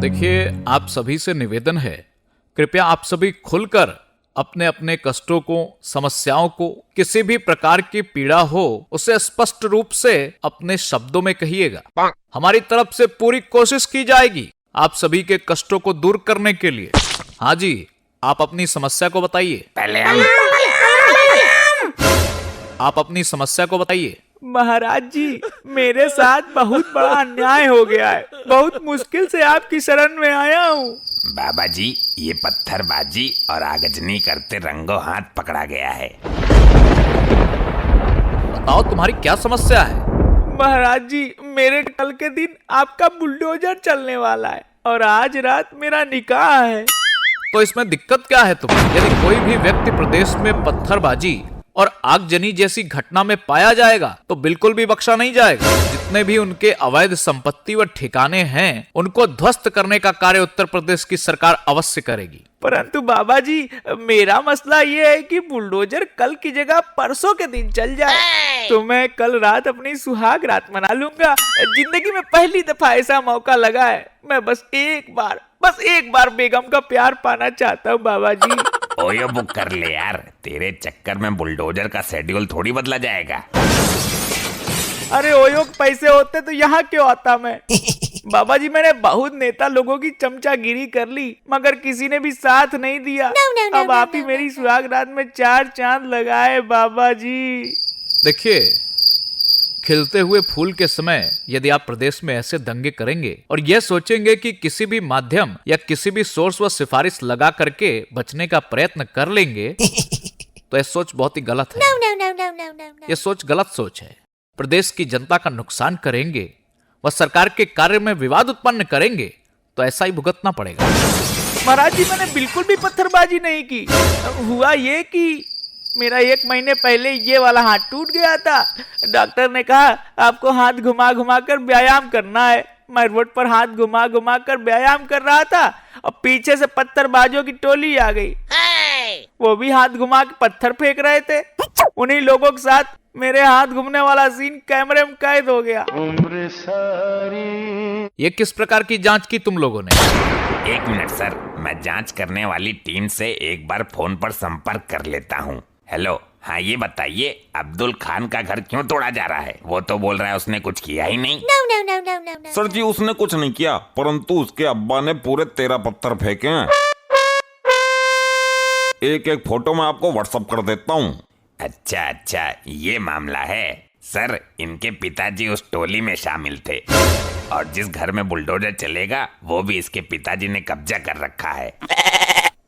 देखिए, आप सभी से निवेदन है, कृपया आप सभी खुलकर अपने अपने कष्टों को, समस्याओं को, किसी भी प्रकार की पीड़ा हो उसे स्पष्ट रूप से अपने शब्दों में कहिएगा। हमारी तरफ से पूरी कोशिश की जाएगी आप सभी के कष्टों को दूर करने के लिए। हाँ जी, आप अपनी समस्या को बताइए। आप अपनी समस्या को बताइए। महाराज जी, मेरे साथ बहुत बड़ा अन्याय हो गया है। बहुत मुश्किल से आपकी शरण में आया हूँ। बाबा जी, ये पत्थरबाजी और आगजनी करते रंगों हाथ पकड़ा गया है। बताओ, तुम्हारी क्या समस्या है? महाराज जी, मेरे कल के दिन आपका बुलडोजर चलने वाला है और आज रात मेरा निकाह है। तो इसमें दिक्कत क्या है तुम्हें? यदि कोई भी व्यक्ति प्रदेश में पत्थरबाजी और आगजनी जैसी घटना में पाया जाएगा तो बिल्कुल भी बख्शा नहीं जाएगा। जितने भी उनके अवैध संपत्ति व ठिकाने हैं उनको ध्वस्त करने का कार्य उत्तर प्रदेश की सरकार अवश्य करेगी। परंतु बाबा जी, मेरा मसला ये है कि बुलडोजर कल की जगह परसों के दिन चल जाए तो मैं कल रात अपनी सुहाग रात मना लूंगा। जिंदगी में पहली दफा ऐसा मौका लगा है। मैं बस एक बार बेगम का प्यार पाना चाहता हूँ बाबा जी। ओयो बुक कर ले यार, तेरे चक्कर में बुलडोजर का शेड्यूल थोड़ी बदला जाएगा। अरे ओयो के पैसे होते तो यहाँ क्यों आता मैं? बाबा जी, मैंने बहुत नेता लोगों की चमचागिरी कर ली मगर किसी ने भी साथ नहीं दिया। अब आप ही मेरी सुहाग रात में 4 चांद लगाए बाबा जी। देखिए, खिलते हुए फूल के समय यदि आप प्रदेश में ऐसे दंगे करेंगे और यह सोचेंगे कि किसी भी माध्यम या किसी भी सोर्स व सिफारिश लगा करके बचने का प्रयत्न कर लेंगे तो यह सोच बहुत ही गलत है। यह सोच गलत सोच है। प्रदेश की जनता का नुकसान करेंगे व सरकार के कार्य में विवाद उत्पन्न करेंगे तो ऐसा ही भुगतना पड़ेगा। महाराज जी, मैंने बिल्कुल भी पत्थरबाजी नहीं की। हुआ ये कि मेरा 1 महीने पहले ये वाला हाथ टूट गया था। डॉक्टर ने कहा आपको हाथ घुमा घुमा कर व्यायाम करना है। मैं रोड पर हाथ घुमा घुमा कर व्यायाम कर रहा था और पीछे से पत्थरबाजों की टोली आ गई। वो भी हाथ घुमा के पत्थर फेंक रहे थे। उन्हीं लोगों के साथ मेरे हाथ घूमने वाला सीन कैमरे में कैद हो गया। ये किस प्रकार की जांच की तुम लोगों ने? 1 मिनट सर, मैं जांच करने वाली टीम से एक बार फोन पर संपर्क कर लेता हूँ। हेलो, हाँ ये बताइए, अब्दुल खान का घर क्यों तोड़ा जा रहा है? वो तो बोल रहा है उसने कुछ किया ही नहीं। सर जी, उसने कुछ नहीं किया, परंतु उसके अब्बा ने पूरे 13 पत्थर फेंके हैं। एक फोटो मैं आपको व्हाट्सएप कर देता हूँ। अच्छा, ये मामला है। सर, इनके पिताजी उस टोली में शामिल थे और जिस घर में बुलडोजर चलेगा वो भी इसके पिताजी ने कब्जा कर रखा है।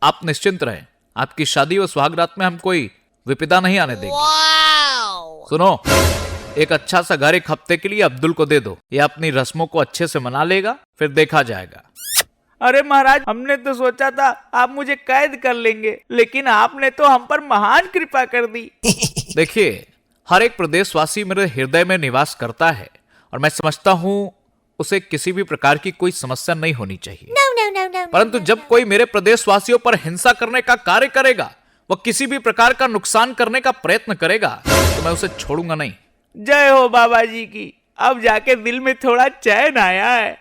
आप निश्चिंत रहें, आपकी शादी व सुहागरात में हम कोई विपदा नहीं आने देंगे। सुनो, एक अच्छा सा घर 1 हफ्ते के लिए अब्दुल को दे दो। ये अपनी रस्मों को अच्छे से मना लेगा, फिर देखा जाएगा। अरे महाराज, हमने तो सोचा था आप मुझे कैद कर लेंगे, लेकिन आपने तो हम पर महान कृपा कर दी। देखिए, हर एक प्रदेशवासी मेरे हृदय में निवास करता है और मैं समझता हूँ उसे किसी भी प्रकार की कोई समस्या नहीं होनी चाहिए। परंतु जब कोई मेरे प्रदेशवासियों पर हिंसा करने का कार्य करेगा, वह किसी भी प्रकार का नुकसान करने का प्रयत्न करेगा तो मैं उसे छोड़ूंगा नहीं। जय हो बाबा जी की। अब जाके दिल में थोड़ा चैन आया है।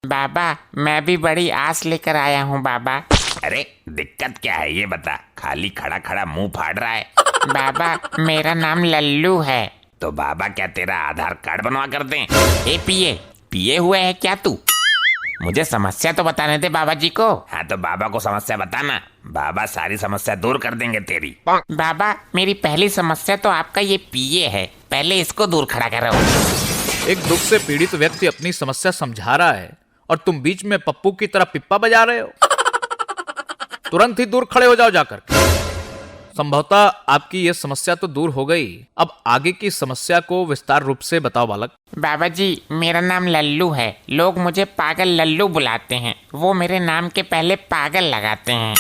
बाबा, मैं भी बड़ी आस लेकर आया हूँ बाबा। अरे दिक्कत क्या है ये बता, खाली खड़ा खड़ा मुंह फाड़ रहा है। बाबा, मेरा नाम लल्लू है। तो बाबा क्या तेरा आधार कार्ड बनवा कर दें? ए पिए हुए है क्या तू? मुझे समस्या तो बताने दे बाबा जी को। हाँ तो बाबा को समस्या बताना, बाबा सारी समस्या दूर कर देंगे तेरी। बाबा, मेरी पहली समस्या तो आपका ये पिए है, पहले इसको दूर खड़ा करो। एक दुख से पीड़ित व्यक्ति अपनी समस्या समझा रहा है और तुम बीच में पप्पू की तरह पिप्पा बजा रहे हो। तुरंत ही दूर खड़े हो जाओ जाकर। संभवतः आपकी यह समस्या तो दूर हो गई। अब आगे की समस्या को विस्तार रूप से बताओ बालक। बाबा जी, मेरा नाम लल्लू है। लोग मुझे पागल लल्लू बुलाते हैं। वो मेरे नाम के पहले पागल लगाते हैं।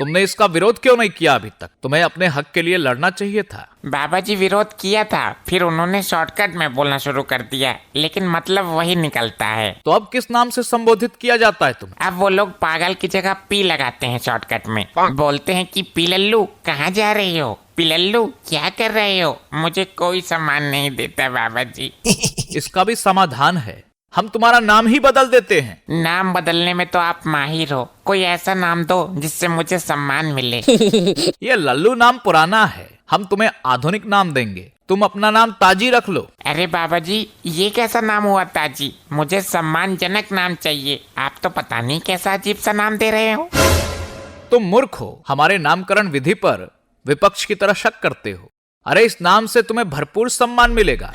तुमने इसका विरोध क्यों नहीं किया अभी तक? तुम्हें अपने हक के लिए लड़ना चाहिए था। बाबा जी, विरोध किया था, फिर उन्होंने शॉर्टकट में बोलना शुरू कर दिया, लेकिन मतलब वही निकलता है। तो अब किस नाम से संबोधित किया जाता है तुम्हें? अब वो लोग पागल की जगह पी लगाते हैं शॉर्टकट में। बोलते हैं कि पी लल्लू कहाँ जा रही हो? पिलल्लू क्या कर रहे हो? मुझे कोई सामान नहीं देता बाबा जी। इसका भी समाधान है, हम तुम्हारा नाम ही बदल देते हैं। नाम बदलने में तो आप माहिर हो, कोई ऐसा नाम दो जिससे मुझे सम्मान मिले। ये लल्लू नाम पुराना है, हम तुम्हें आधुनिक नाम देंगे। तुम अपना नाम ताजी रख लो। अरे बाबा जी, ये कैसा नाम हुआ ताजी? मुझे सम्मानजनक नाम चाहिए। आप तो पता नहीं कैसा अजीब सा नाम दे रहे हो। तुम मूर्ख हो, हमारे नामकरण विधि पर विपक्ष की तरह शक करते हो। अरे इस नाम से तुम्हें भरपूर सम्मान मिलेगा।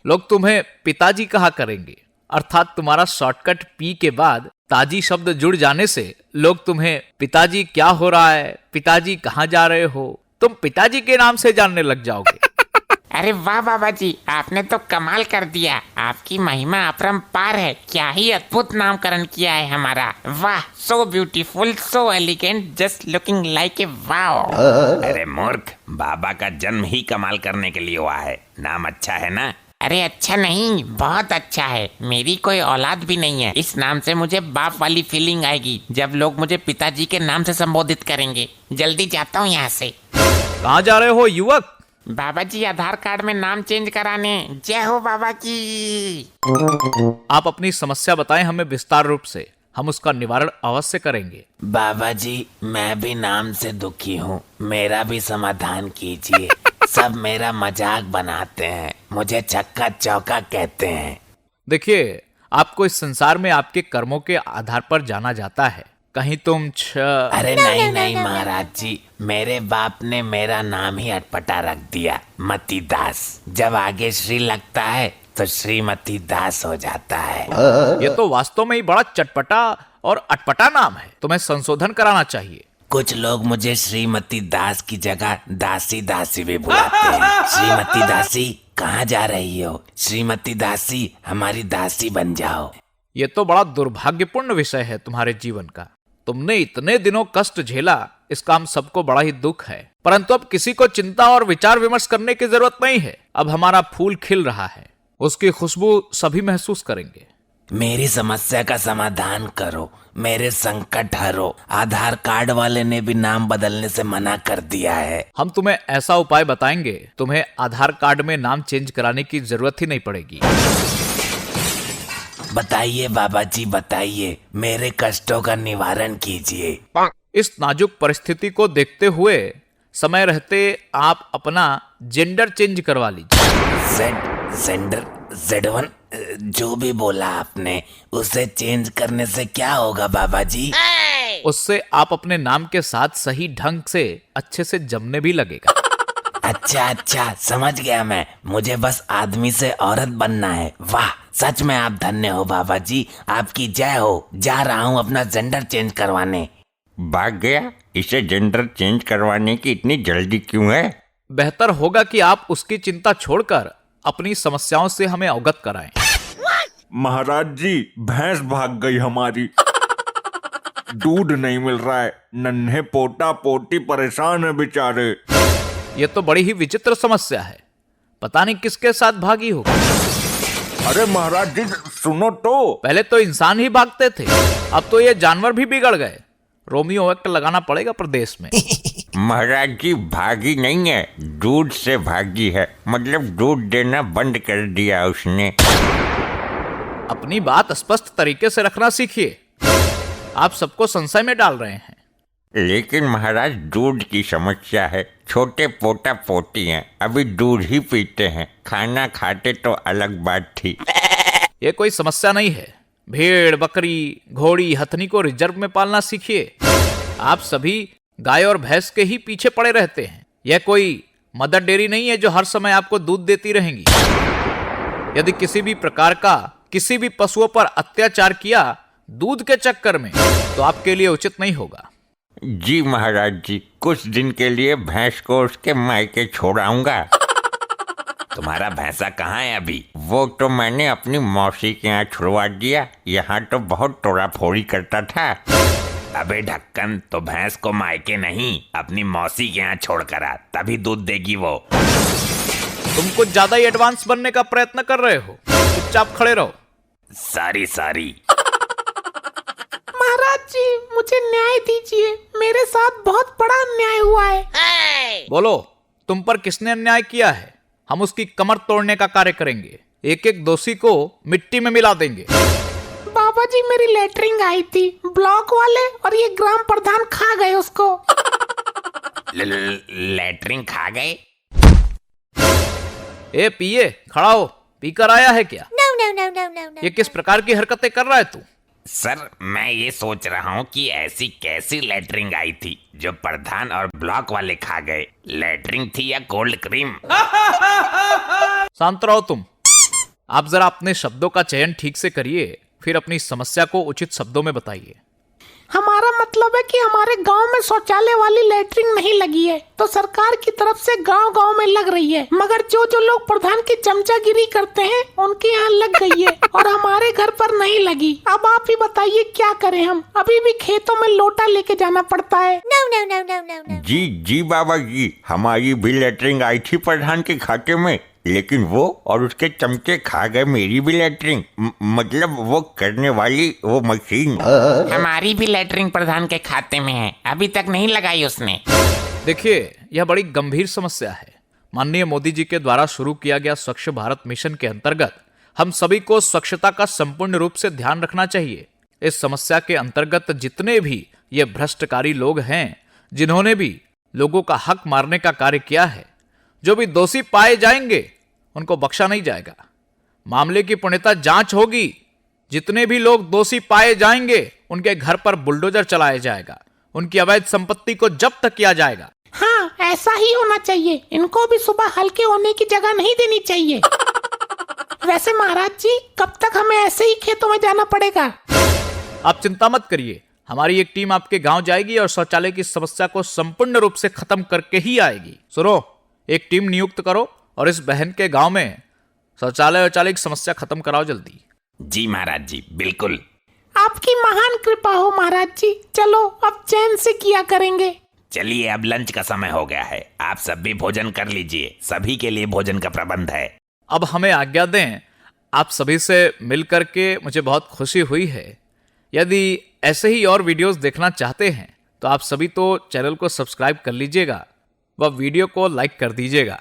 लोग तुम्हें पिताजी कहा करेंगे, अर्थात तुम्हारा शॉर्टकट पी के बाद ताजी शब्द जुड़ जाने से लोग तुम्हें पिताजी क्या हो रहा है, पिताजी कहाँ जा रहे हो, तुम पिताजी के नाम से जानने लग जाओगे। अरे वाह बाबा जी, आपने तो कमाल कर दिया। आपकी महिमा अपरंपार है। क्या ही अद्भुत नामकरण किया है हमारा। वाह, so beautiful, so elegant, just looking like a wow. अरे मूर्ख, बाबा का जन्म ही कमाल करने के लिए हुआ है। नाम अच्छा है ना? अरे अच्छा नहीं, बहुत अच्छा है। मेरी कोई औलाद भी नहीं है। इस नाम से मुझे बाप वाली फीलिंग आएगी जब लोग मुझे पिताजी के नाम से संबोधित करेंगे। जल्दी जाता हूँ यहाँ से। कहाँ जा रहे हो युवक? बाबा जी, आधार कार्ड में नाम चेंज कराने। जय हो बाबा की। आप अपनी समस्या बताएं हमें विस्तार रूप से, हम उसका निवारण अवश्य करेंगे। बाबा जी, मैं भी नाम से दुखी हूँ, मेरा भी समाधान कीजिए। सब मेरा मजाक बनाते हैं, मुझे चक्का चौका कहते हैं। देखिए, आपको इस संसार में आपके कर्मों के आधार पर जाना जाता है। कहीं तुम अरे नहीं नहीं महाराज जी, मेरे बाप ने मेरा नाम ही अटपटा रख दिया, मती दास। जब आगे श्री लगता है तो श्रीमती दास हो जाता है। ये तो वास्तव में ही बड़ा चटपटा और अटपटा नाम है, तुम्हें संशोधन कराना चाहिए। कुछ लोग मुझे श्रीमती दास की जगह दासी दासी भी बुलाते हैं। श्रीमती दासी कहाँ जा रही हो? श्रीमती दासी हमारी दासी बन जाओ। ये तो बड़ा दुर्भाग्यपूर्ण विषय है तुम्हारे जीवन का। तुमने इतने दिनों कष्ट झेला, इसका हम सबको बड़ा ही दुख है। परंतु अब किसी को चिंता और विचार विमर्श करने की जरूरत नहीं है। अब हमारा फूल खिल रहा है, उसकी खुशबू सभी महसूस करेंगे। मेरी समस्या का समाधान करो, मेरे संकट हरो। आधार कार्ड वाले ने भी नाम बदलने से मना कर दिया है। हम तुम्हें ऐसा उपाय बताएंगे, तुम्हें आधार कार्ड में नाम चेंज कराने की जरूरत ही नहीं पड़ेगी। बताइए बाबा जी, बताइए, मेरे कष्टों का निवारण कीजिए। इस नाजुक परिस्थिति को देखते हुए समय रहते आप अपना जेंडर चेंज करवा लीजिए। जेंडर Z1 जो भी बोला आपने, उसे चेंज करने से क्या होगा बाबा जी? उससे आप अपने नाम के साथ सही ढंग से अच्छे से जमने भी लगेगा। अच्छा, समझ गया मैं। मुझे बस आदमी से औरत बनना है। वाह, सच में आप धन्य हो बाबा जी, आपकी जय हो। जा रहा हूँ अपना जेंडर चेंज करवाने। भाग गया? इसे जेंडर चेंज करवाने की इतनी जल्दी क्यों है? बेहतर होगा कि आप उसकी चिंता छोड़कर अपनी समस्याओं से हमें अवगत कराएं। महाराज जी, भैंस भाग गई हमारी। दूध नहीं मिल रहा है, नन्हे पोटा पोटी परेशान है बेचारे। ये तो बड़ी ही विचित्र समस्या है, पता नहीं किसके साथ भागी होगी। अरे महाराज जी सुनो तो। पहले तो इंसान ही भागते थे, अब तो ये जानवर भी बिगड़ गए। रोमियो एक्ट लगाना पड़ेगा प्रदेश में। महाराज जी भागी नहीं है, दूध से भागी है। मतलब दूध देना बंद कर दिया उसने। अपनी बात स्पष्ट तरीके से रखना सीखिए, आप सबको संशय में डाल रहे हैं। लेकिन महाराज दूध की समस्या है, छोटे पोटा पोती हैं, अभी दूध ही पीते हैं। खाना खाते तो अलग बात थी। ये कोई समस्या नहीं है। भेड़, बकरी, घोड़ी, हथनी को रिजर्व में पालना सीखिए। आप सभी गाय और भैंस के ही पीछे पड़े रहते हैं। यह कोई मदर डेयरी नहीं है जो हर समय आपको दूध देती रहेंगी। यदि किसी भी प्रकार का किसी भी पशुओं पर अत्याचार किया दूध के चक्कर में, तो आपके लिए उचित नहीं होगा। जी महाराज जी, कुछ दिन के लिए भैंस को उसके मायके छोड़ाऊंगा। तुम्हारा भैंसा कहाँ है अभी? वो तो मैंने अपनी मौसी के यहाँ छुड़वा दिया। यहाँ तो बहुत तोड़ा फोड़ी करता था। अबे ढक्कन, तो भैंस को मायके नहीं अपनी मौसी के यहाँ छोड़ कर आ, तभी दूध देगी वो। तुम कुछ ज्यादा ही एडवांस बनने का प्रयत्न कर रहे हो, चुपचाप खड़े रहो। सारी महाराज जी, मुझे न्याय दीजिए, मेरे साथ बहुत बड़ा अन्याय हुआ है। बोलो, तुम पर किसने अन्याय किया है, हम उसकी कमर तोड़ने का कार्य करेंगे। एक एक दोषी को मिट्टी में मिला देंगे। बाबा जी मेरी लेटरिंग आई थी, ब्लॉक वाले और ये ग्राम प्रधान खा गए उसको। लेटरिन खा गए? ए पिए, खड़ा हो, पीकर आया है क्या? No, no, no, no, no, no. ये किस प्रकार की हरकतें कर रहा है तू? सर मैं ये सोच रहा हूँ कि ऐसी कैसी लेटरिन आई थी जो प्रधान और ब्लॉक वाले खा गए। लेटरिन थी या कोल्ड क्रीम? शांत रहो तुम। आप जरा अपने शब्दों का चयन ठीक से करिए, फिर अपनी समस्या को उचित शब्दों में बताइए। हमारा मतलब है कि हमारे गांव में शौचालय वाली लेटरिन नहीं लगी है, तो सरकार की तरफ से गांव गांव में लग रही है, मगर जो जो लोग प्रधान की चमचागिरी करते हैं उनके यहाँ लग गई है और हमारे घर पर नहीं लगी। अब आप ही बताइए क्या करें हम? अभी भी खेतों में लोटा लेके जाना पड़ता है। No, no, no, no, no, no. जी जी बाबा जी, हमारी भी लेटरिन आई थी प्रधान के खाते में, लेकिन वो और उसके चमचे खा गए मेरी भी लेटरिन, मतलब वो करने वाली वो मशीन। हमारी भी लेटरिन प्रधान के खाते में है, अभी तक नहीं लगाई उसने। देखिए, यह बड़ी गंभीर समस्या है। माननीय मोदी जी के द्वारा शुरू किया गया स्वच्छ भारत मिशन के अंतर्गत हम सभी को स्वच्छता का संपूर्ण रूप से ध्यान रखना चाहिए। इस समस्या के अंतर्गत जितने भी ये भ्रष्टकारी लोग हैं, जिन्होंने भी लोगों का हक मारने का कार्य किया है, जो भी दोषी पाए जाएंगे उनको बख्शा नहीं जाएगा। मामले की पूर्णतः जांच होगी। जितने भी लोग दोषी पाए जाएंगे उनके घर पर बुलडोजर चलाया जाएगा, उनकी अवैध संपत्ति को जब्त किया जाएगा। हाँ, ऐसा ही होना चाहिए। इनको भी सुबह हल्के होने की जगह नहीं देनी चाहिए। वैसे महाराज जी, कब तक हमें ऐसे ही खेतों में जाना पड़ेगा? आप चिंता मत करिए, हमारी एक टीम आपके गांव जाएगी और शौचालय की समस्या को संपूर्ण रूप से खत्म करके ही आएगी। सुनो, एक टीम नियुक्त करो और इस बहन के गांव में शौचालय की समस्या खत्म कराओ जल्दी। जी महाराज जी, बिल्कुल। आपकी महान कृपा हो महाराज जी। चलो अब चैन से किया करेंगे। चलिए, अब लंच का समय हो गया है, आप सब भी भोजन कर लीजिए, सभी के लिए भोजन का प्रबंध है। अब हमें आज्ञा दें। आप सभी से मिल करके मुझे बहुत खुशी हुई है। यदि ऐसे ही और वीडियोस देखना चाहते हैं तो आप सभी तो चैनल को सब्सक्राइब कर लीजिएगा व वीडियो को लाइक कर दीजिएगा।